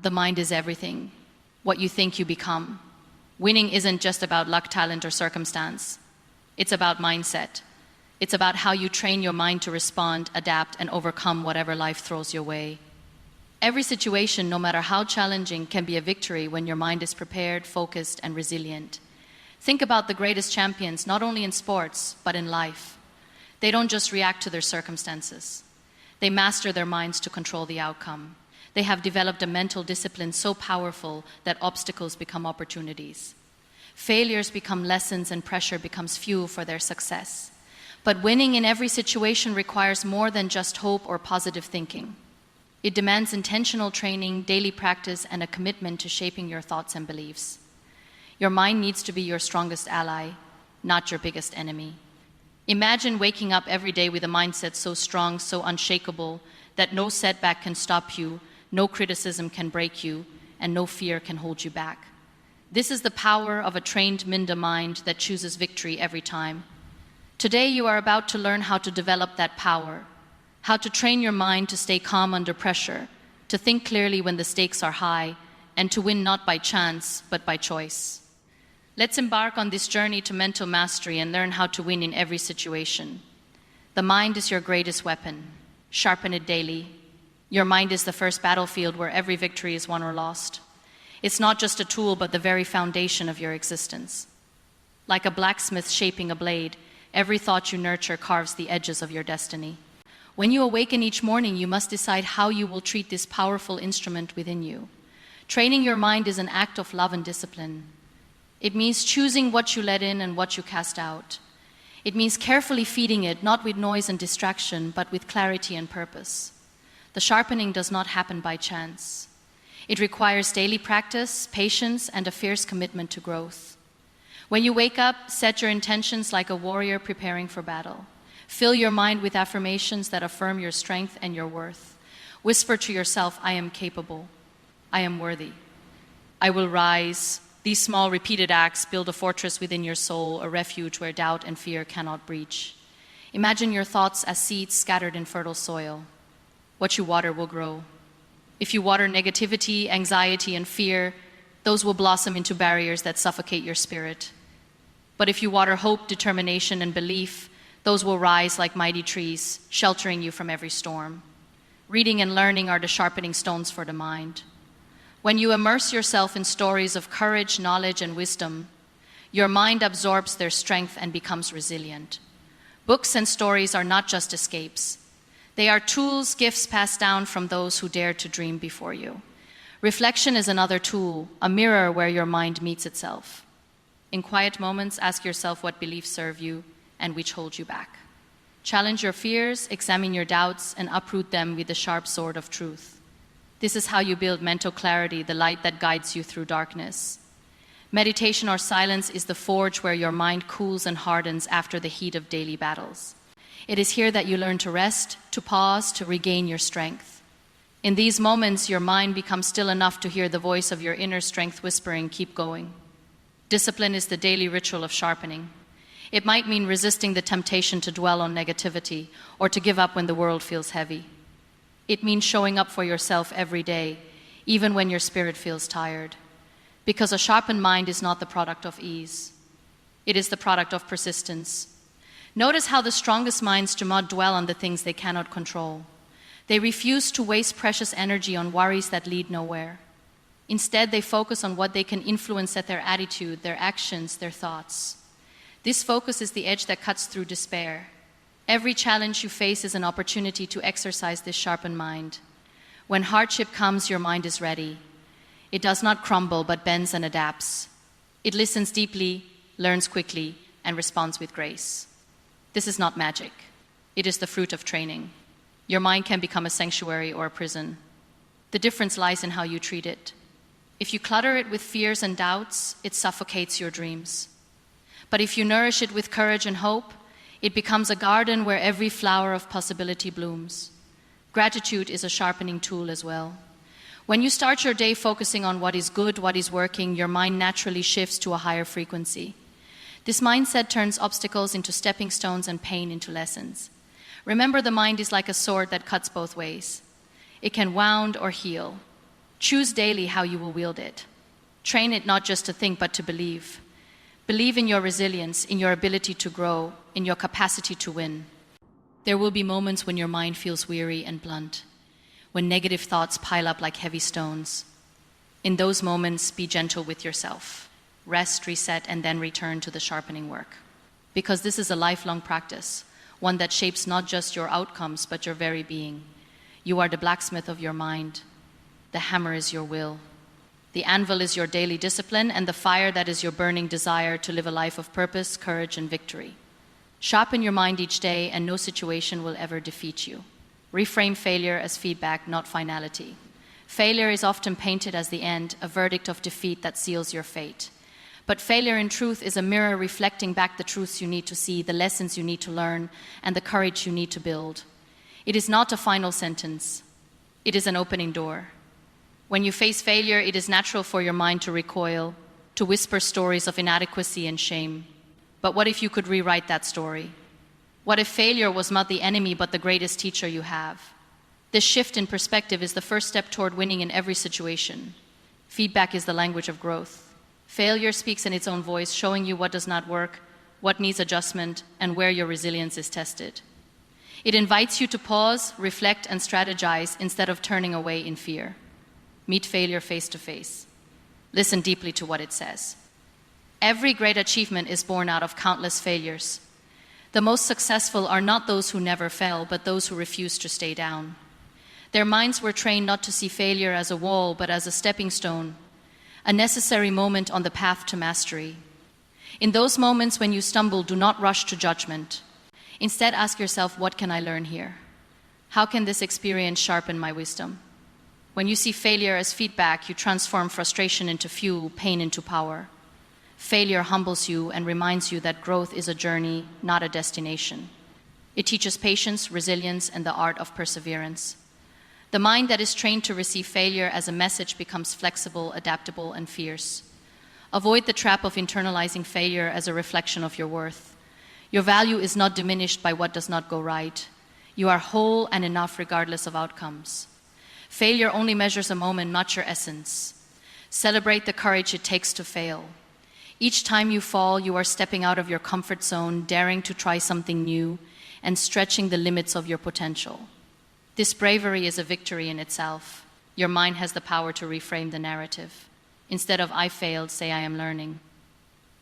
The mind is everything, what you think you become. Winning isn't just about luck, talent, or circumstance. It's about mindset. It's about how you train your mind to respond, adapt, and overcome whatever life throws your way. Every situation, no matter how challenging, can be a victory when your mind is prepared, focused, and resilient. Think about the greatest champions, not only in sports, but in life. They don't just react to their circumstances. They master their minds to control the outcome. They have developed a mental discipline so powerful that obstacles become opportunities. Failures become lessons and pressure becomes fuel for their success. But winning in every situation requires more than just hope or positive thinking. It demands intentional training, daily practice, and a commitment to shaping your thoughts and beliefs. Your mind needs to be your strongest ally, not your biggest enemy. Imagine waking up every day with a mindset so strong, so unshakable, that no setback can stop you, no criticism can break you, and no fear can hold you back. This is the power of a trained Minda mind that chooses victory every time. Today you are about to learn how to develop that power, how to train your mind to stay calm under pressure, to think clearly when the stakes are high, and to win not by chance, but by choice. Let's embark on this journey to mental mastery and learn how to win in every situation. The mind is your greatest weapon. Sharpen it daily. Your mind is the first battlefield where every victory is won or lost. It's not just a tool, but the very foundation of your existence. Like a blacksmith shaping a blade, every thought you nurture carves the edges of your destiny. When you awaken each morning, you must decide how you will treat this powerful instrument within you. Training your mind is an act of love and discipline. It means choosing what you let in and what you cast out. It means carefully feeding it, not with noise and distraction, but with clarity and purpose. The sharpening does not happen by chance. It requires daily practice, patience, and a fierce commitment to growth. When you wake up, set your intentions like a warrior preparing for battle. Fill your mind with affirmations that affirm your strength and your worth. Whisper to yourself, I am capable. I am worthy. I will rise. These small repeated acts build a fortress within your soul, a refuge where doubt and fear cannot breach. Imagine your thoughts as seeds scattered in fertile soil. What you water will grow. If you water negativity, anxiety, and fear, those will blossom into barriers that suffocate your spirit. But if you water hope, determination, and belief, those will rise like mighty trees, sheltering you from every storm. Reading and learning are the sharpening stones for the mind. When you immerse yourself in stories of courage, knowledge, and wisdom, your mind absorbs their strength and becomes resilient. Books and stories are not just escapes. They are tools, gifts passed down from those who dared to dream before you. Reflection is another tool, a mirror where your mind meets itself. In quiet moments, ask yourself what beliefs serve you and which hold you back. Challenge your fears, examine your doubts, and uproot them with the sharp sword of truth. This is how you build mental clarity, the light that guides you through darkness. Meditation or silence is the forge where your mind cools and hardens after the heat of daily battles. It is here that you learn to rest, to pause, to regain your strength. In these moments, your mind becomes still enough to hear the voice of your inner strength whispering, keep going. Discipline is the daily ritual of sharpening. It might mean resisting the temptation to dwell on negativity or to give up when the world feels heavy. It means showing up for yourself every day, even when your spirit feels tired. Because a sharpened mind is not the product of ease. It is the product of persistence. Notice how the strongest minds do not dwell on the things they cannot control. They refuse to waste precious energy on worries that lead nowhere. Instead, they focus on what they can influence at their attitude, their actions, their thoughts. This focus is the edge that cuts through despair. Every challenge you face is an opportunity to exercise this sharpened mind. When hardship comes, your mind is ready. It does not crumble, but bends and adapts. It listens deeply, learns quickly, and responds with grace. This is not magic. It is the fruit of training. Your mind can become a sanctuary or a prison. The difference lies in how you treat it. If you clutter it with fears and doubts, it suffocates your dreams. But if you nourish it with courage and hope, it becomes a garden where every flower of possibility blooms. Gratitude is a sharpening tool as well. When you start your day focusing on what is good, what is working, your mind naturally shifts to a higher frequency. This mindset turns obstacles into stepping stones and pain into lessons. Remember, the mind is like a sword that cuts both ways. It can wound or heal. Choose daily how you will wield it. Train it not just to think, but to believe. Believe in your resilience, in your ability to grow, in your capacity to win. There will be moments when your mind feels weary and blunt, when negative thoughts pile up like heavy stones. In those moments, be gentle with yourself. Rest, reset, and then return to the sharpening work. Because this is a lifelong practice, one that shapes not just your outcomes, but your very being. You are the blacksmith of your mind. The hammer is your will. The anvil is your daily discipline, and the fire that is your burning desire to live a life of purpose, courage, and victory. Sharpen your mind each day, and no situation will ever defeat you. Reframe failure as feedback, not finality. Failure is often painted as the end, a verdict of defeat that seals your fate. But failure in truth is a mirror reflecting back the truths you need to see, the lessons you need to learn, and the courage you need to build. It is not a final sentence. It is an opening door. When you face failure, it is natural for your mind to recoil, to whisper stories of inadequacy and shame. But what if you could rewrite that story? What if failure was not the enemy, but the greatest teacher you have? This shift in perspective is the first step toward winning in every situation. Feedback is the language of growth. Failure speaks in its own voice, showing you what does not work, what needs adjustment, and where your resilience is tested. It invites you to pause, reflect, and strategize instead of turning away in fear. Meet failure face to face. Listen deeply to what it says. Every great achievement is born out of countless failures. The most successful are not those who never fell, but those who refused to stay down. Their minds were trained not to see failure as a wall, but as a stepping stone, a necessary moment on the path to mastery. In those moments when you stumble, do not rush to judgment. Instead, ask yourself, what can I learn here? How can this experience sharpen my wisdom? When you see failure as feedback, you transform frustration into fuel, pain into power. Failure humbles you and reminds you that growth is a journey, not a destination. It teaches patience, resilience, and the art of perseverance. The mind that is trained to receive failure as a message becomes flexible, adaptable, and fierce. Avoid the trap of internalizing failure as a reflection of your worth. Your value is not diminished by what does not go right. You are whole and enough regardless of outcomes. Failure only measures a moment, not your essence. Celebrate the courage it takes to fail. Each time you fall, you are stepping out of your comfort zone, daring to try something new, and stretching the limits of your potential. This bravery is a victory in itself. Your mind has the power to reframe the narrative. Instead of "I failed," say "I am learning."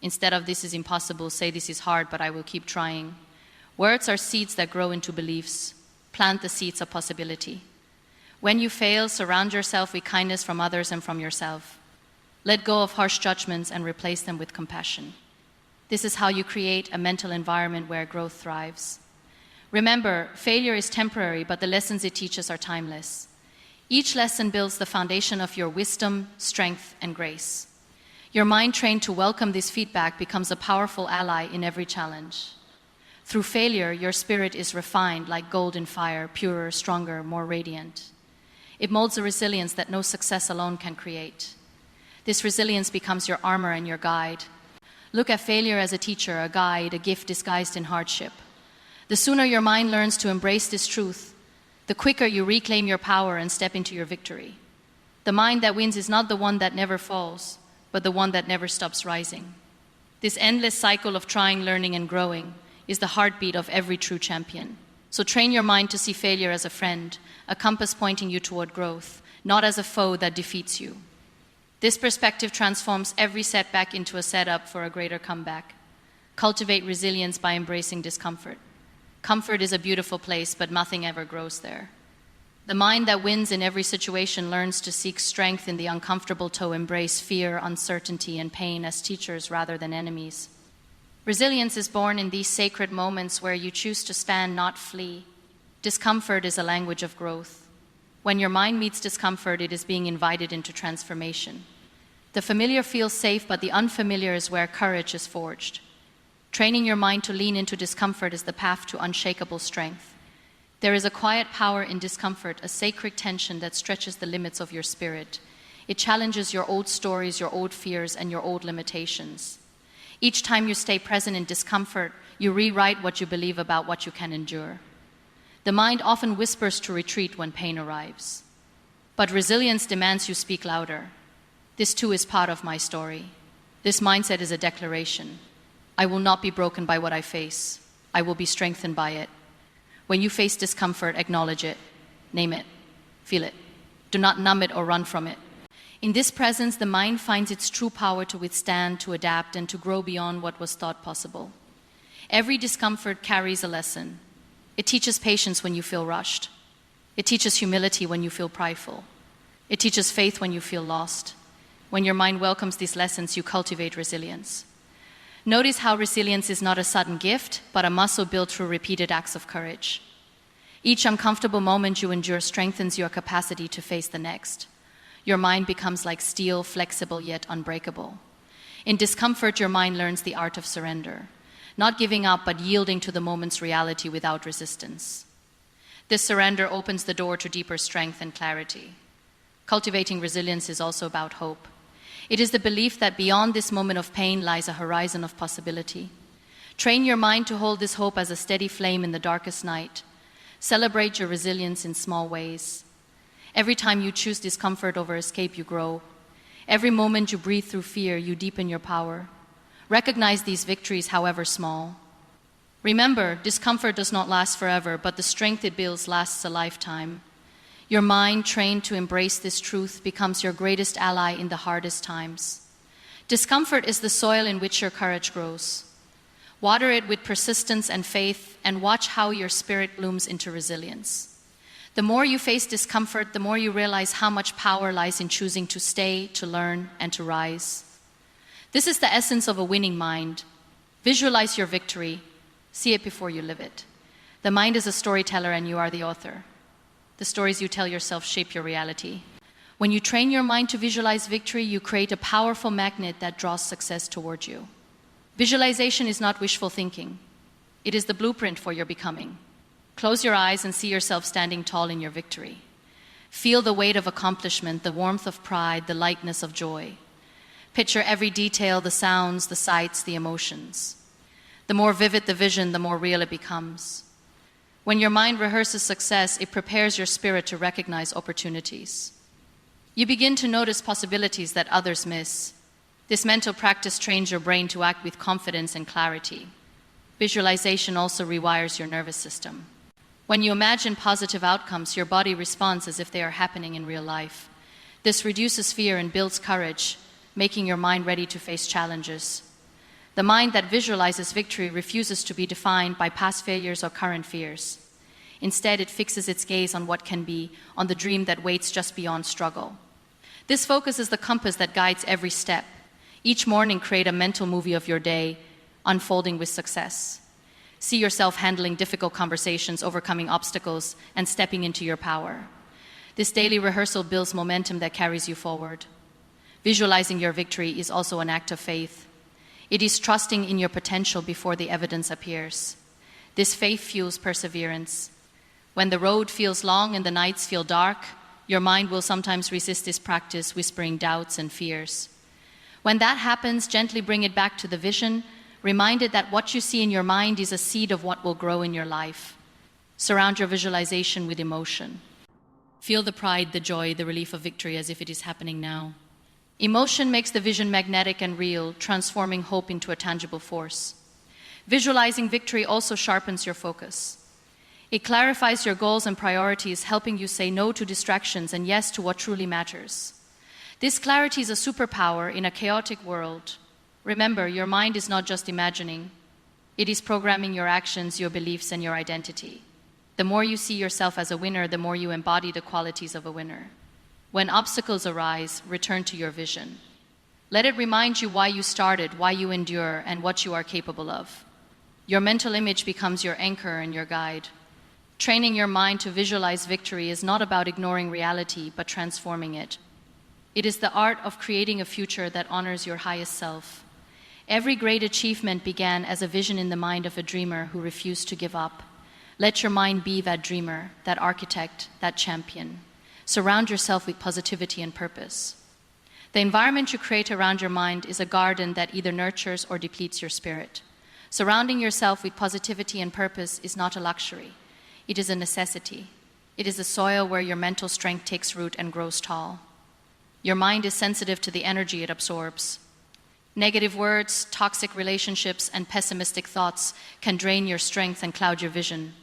Instead of "this is impossible," say "this is hard, but I will keep trying." Words are seeds that grow into beliefs. Plant the seeds of possibility. When you fail, surround yourself with kindness from others and from yourself. Let go of harsh judgments and replace them with compassion. This is how you create a mental environment where growth thrives. Remember, failure is temporary, but the lessons it teaches are timeless. Each lesson builds the foundation of your wisdom, strength, and grace. Your mind trained to welcome this feedback becomes a powerful ally in every challenge. Through failure, your spirit is refined like gold in fire, purer, stronger, more radiant. It molds a resilience that no success alone can create. This resilience becomes your armor and your guide. Look at failure as a teacher, a guide, a gift disguised in hardship. The sooner your mind learns to embrace this truth, the quicker you reclaim your power and step into your victory. The mind that wins is not the one that never falls, but the one that never stops rising. This endless cycle of trying, learning, and growing is the heartbeat of every true champion. So train your mind to see failure as a friend, a compass pointing you toward growth, not as a foe that defeats you. This perspective transforms every setback into a setup for a greater comeback. Cultivate resilience by embracing discomfort. Comfort is a beautiful place, but nothing ever grows there. The mind that wins in every situation learns to seek strength in the uncomfortable, to embrace fear, uncertainty, and pain as teachers rather than enemies. Resilience is born in these sacred moments where you choose to stand, not flee. Discomfort is a language of growth. When your mind meets discomfort, it is being invited into transformation. The familiar feels safe, but the unfamiliar is where courage is forged. Training your mind to lean into discomfort is the path to unshakable strength. There is a quiet power in discomfort, a sacred tension that stretches the limits of your spirit. It challenges your old stories, your old fears, and your old limitations. Each time you stay present in discomfort, you rewrite what you believe about what you can endure. The mind often whispers to retreat when pain arrives. But resilience demands you speak louder. This too is part of my story. This mindset is a declaration. I will not be broken by what I face. I will be strengthened by it. When you face discomfort, acknowledge it. Name it. Feel it. Do not numb it or run from it. In this presence, the mind finds its true power to withstand, to adapt, and to grow beyond what was thought possible. Every discomfort carries a lesson. It teaches patience when you feel rushed. It teaches humility when you feel prideful. It teaches faith when you feel lost. When your mind welcomes these lessons, you cultivate resilience. Notice how resilience is not a sudden gift, but a muscle built through repeated acts of courage. Each uncomfortable moment you endure strengthens your capacity to face the next. Your mind becomes like steel, flexible yet unbreakable. In discomfort, your mind learns the art of surrender, not giving up, but yielding to the moment's reality without resistance. This surrender opens the door to deeper strength and clarity. Cultivating resilience is also about hope. It is the belief that beyond this moment of pain lies a horizon of possibility. Train your mind to hold this hope as a steady flame in the darkest night. Celebrate your resilience in small ways. Every time you choose discomfort over escape, you grow. Every moment you breathe through fear, you deepen your power. Recognize these victories, however small. Remember, discomfort does not last forever, but the strength it builds lasts a lifetime. Your mind, trained to embrace this truth, becomes your greatest ally in the hardest times. Discomfort is the soil in which your courage grows. Water it with persistence and faith, and watch how your spirit blooms into resilience. The more you face discomfort, the more you realize how much power lies in choosing to stay, to learn, and to rise. This is the essence of a winning mind. Visualize your victory. See it before you live it. The mind is a storyteller, and you are the author. The stories you tell yourself shape your reality. When you train your mind to visualize victory, you create a powerful magnet that draws success toward you. Visualization is not wishful thinking. It is the blueprint for your becoming. Close your eyes and see yourself standing tall in your victory. Feel the weight of accomplishment, the warmth of pride, the lightness of joy. Picture every detail, the sounds, the sights, the emotions. The more vivid the vision, the more real it becomes. When your mind rehearses success, it prepares your spirit to recognize opportunities. You begin to notice possibilities that others miss. This mental practice trains your brain to act with confidence and clarity. Visualization also rewires your nervous system. When you imagine positive outcomes, your body responds as if they are happening in real life. This reduces fear and builds courage, making your mind ready to face challenges. The mind that visualizes victory refuses to be defined by past failures or current fears. Instead, it fixes its gaze on what can be, on the dream that waits just beyond struggle. This focus is the compass that guides every step. Each morning, create a mental movie of your day, unfolding with success. See yourself handling difficult conversations, overcoming obstacles, and stepping into your power. This daily rehearsal builds momentum that carries you forward. Visualizing your victory is also an act of faith. It is trusting in your potential before the evidence appears. This faith fuels perseverance. When the road feels long and the nights feel dark, your mind will sometimes resist this practice, whispering doubts and fears. When that happens, gently bring it back to the vision, reminded that what you see in your mind is a seed of what will grow in your life. Surround your visualization with emotion. Feel the pride, the joy, the relief of victory as if it is happening now. Emotion makes the vision magnetic and real, transforming hope into a tangible force. Visualizing victory also sharpens your focus. It clarifies your goals and priorities, helping you say no to distractions and yes to what truly matters. This clarity is a superpower in a chaotic world. Remember, your mind is not just imagining. It is programming your actions, your beliefs, and your identity. The more you see yourself as a winner, the more you embody the qualities of a winner. When obstacles arise, return to your vision. Let it remind you why you started, why you endure, and what you are capable of. Your mental image becomes your anchor and your guide. Training your mind to visualize victory is not about ignoring reality, but transforming it. It is the art of creating a future that honors your highest self. Every great achievement began as a vision in the mind of a dreamer who refused to give up. Let your mind be that dreamer, that architect, that champion. Surround yourself with positivity and purpose. The environment you create around your mind is a garden that either nurtures or depletes your spirit. Surrounding yourself with positivity and purpose is not a luxury. It is a necessity. It is the soil where your mental strength takes root and grows tall. Your mind is sensitive to the energy it absorbs. Negative words, toxic relationships, and pessimistic thoughts can drain your strength and cloud your vision.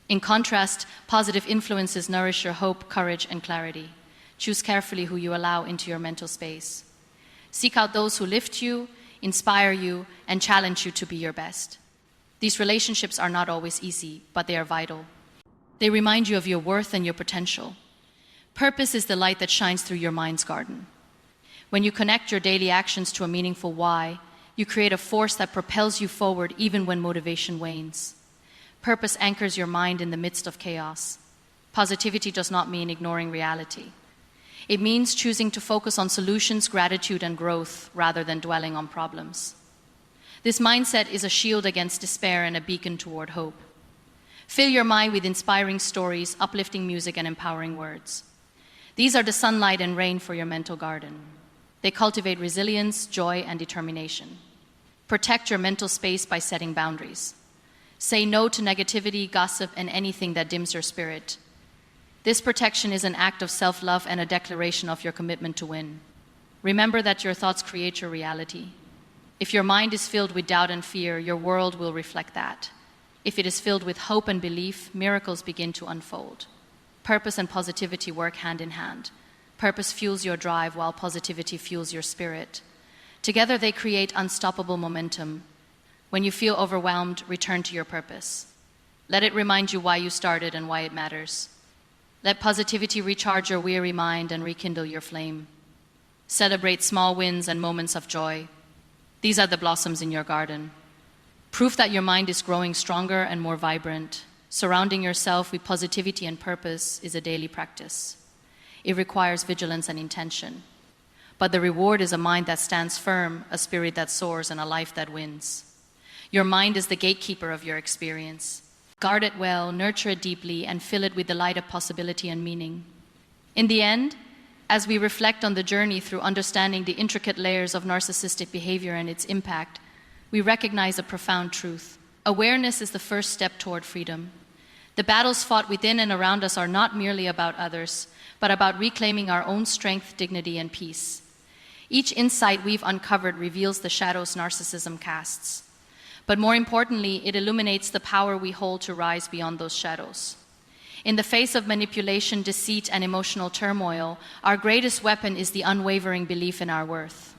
In contrast, positive influences nourish your hope, courage, and clarity. Choose carefully who you allow into your mental space. Seek out those who lift you, inspire you, and challenge you to be your best. These relationships are not always easy, but they are vital. They remind you of your worth and your potential. Purpose is the light that shines through your mind's garden. When you connect your daily actions to a meaningful why, you create a force that propels you forward even when motivation wanes. Purpose anchors your mind in the midst of chaos. Positivity does not mean ignoring reality. It means choosing to focus on solutions, gratitude, and growth rather than dwelling on problems. This mindset is a shield against despair and a beacon toward hope. Fill your mind with inspiring stories, uplifting music, and empowering words. These are the sunlight and rain for your mental garden. They cultivate resilience, joy, and determination. Protect your mental space by setting boundaries. Say no to negativity, gossip, and anything that dims your spirit. This protection is an act of self-love and a declaration of your commitment to win. Remember that your thoughts create your reality. If your mind is filled with doubt and fear, your world will reflect that. If it is filled with hope and belief, miracles begin to unfold. Purpose and positivity work hand in hand. Purpose fuels your drive while positivity fuels your spirit. Together they create unstoppable momentum. When you feel overwhelmed, return to your purpose. Let it remind you why you started and why it matters. Let positivity recharge your weary mind and rekindle your flame. Celebrate small wins and moments of joy. These are the blossoms in your garden. Proof that your mind is growing stronger and more vibrant. Surrounding yourself with positivity and purpose is a daily practice. It requires vigilance and intention. But the reward is a mind that stands firm, a spirit that soars, and a life that wins. Your mind is the gatekeeper of your experience. Guard it well, nurture it deeply, and fill it with the light of possibility and meaning. In the end, as we reflect on the journey through understanding the intricate layers of narcissistic behavior and its impact, we recognize a profound truth. Awareness is the first step toward freedom. The battles fought within and around us are not merely about others, but about reclaiming our own strength, dignity, and peace. Each insight we've uncovered reveals the shadows narcissism casts. But more importantly, it illuminates the power we hold to rise beyond those shadows. In the face of manipulation, deceit, and emotional turmoil, our greatest weapon is the unwavering belief in our worth.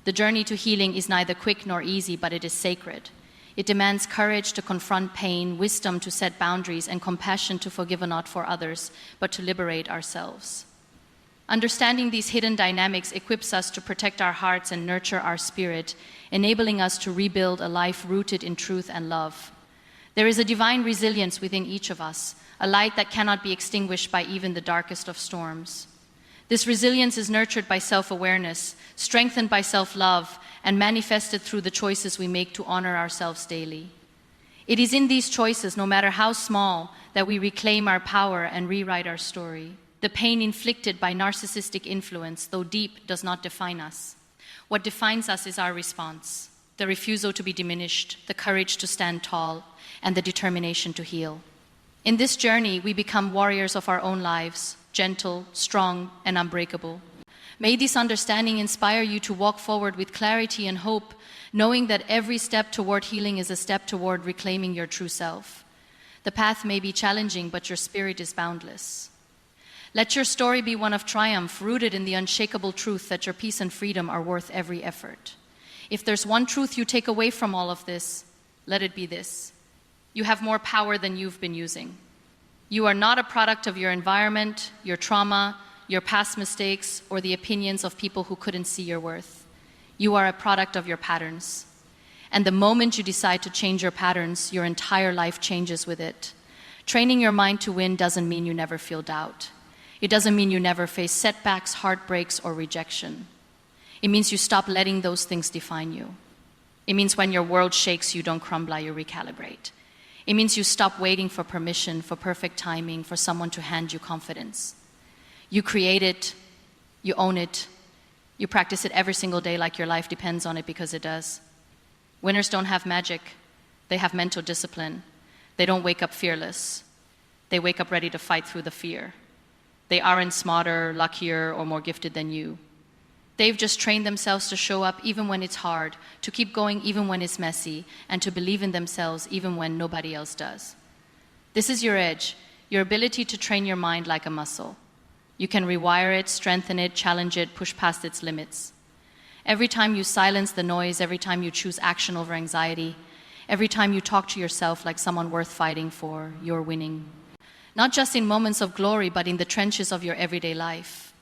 The journey to healing is neither quick nor easy, but it is sacred. It demands courage to confront pain, wisdom to set boundaries, and compassion to forgive not for others, but to liberate ourselves. Understanding these hidden dynamics equips us to protect our hearts and nurture our spirit, enabling us to rebuild a life rooted in truth and love. There is a divine resilience within each of us, a light that cannot be extinguished by even the darkest of storms. This resilience is nurtured by self-awareness, strengthened by self-love, and manifested through the choices we make to honor ourselves daily. It is in these choices, no matter how small, that we reclaim our power and rewrite our story. The pain inflicted by narcissistic influence, though deep, does not define us. What defines us is our response, the refusal to be diminished, the courage to stand tall, and the determination to heal. In this journey, we become warriors of our own lives, gentle, strong, and unbreakable. May this understanding inspire you to walk forward with clarity and hope, knowing that every step toward healing is a step toward reclaiming your true self. The path may be challenging, but your spirit is boundless. Let your story be one of triumph, rooted in the unshakable truth that your peace and freedom are worth every effort. If there's one truth you take away from all of this, let it be this: you have more power than you've been using. You are not a product of your environment, your trauma, your past mistakes, or the opinions of people who couldn't see your worth. You are a product of your patterns. And the moment you decide to change your patterns, your entire life changes with it. Training your mind to win doesn't mean you never feel doubt. It doesn't mean you never face setbacks, heartbreaks, or rejection. It means you stop letting those things define you. It means when your world shakes, you don't crumble, you recalibrate. It means you stop waiting for permission, for perfect timing, for someone to hand you confidence. You create it, you own it, you practice it every single day like your life depends on it, because it does. Winners don't have magic, they have mental discipline. They don't wake up fearless. They wake up ready to fight through the fear. They aren't smarter, luckier, or more gifted than you. They've just trained themselves to show up even when it's hard, to keep going even when it's messy, and to believe in themselves even when nobody else does. This is your edge, your ability to train your mind like a muscle. You can rewire it, strengthen it, challenge it, push past its limits. Every time you silence the noise, every time you choose action over anxiety, every time you talk to yourself like someone worth fighting for, you're winning. Not just in moments of glory, but in the trenches of your everyday life.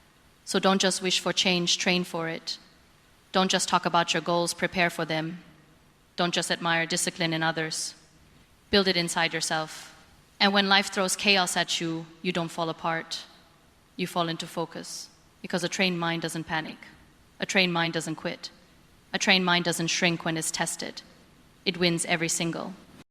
So don't just wish for change, train for it. Don't just talk about your goals, prepare for them. Don't just admire discipline in others. Build it inside yourself. And when life throws chaos at you, you don't fall apart. You fall into focus. Because a trained mind doesn't panic. A trained mind doesn't quit. A trained mind doesn't shrink when it's tested. It wins every single.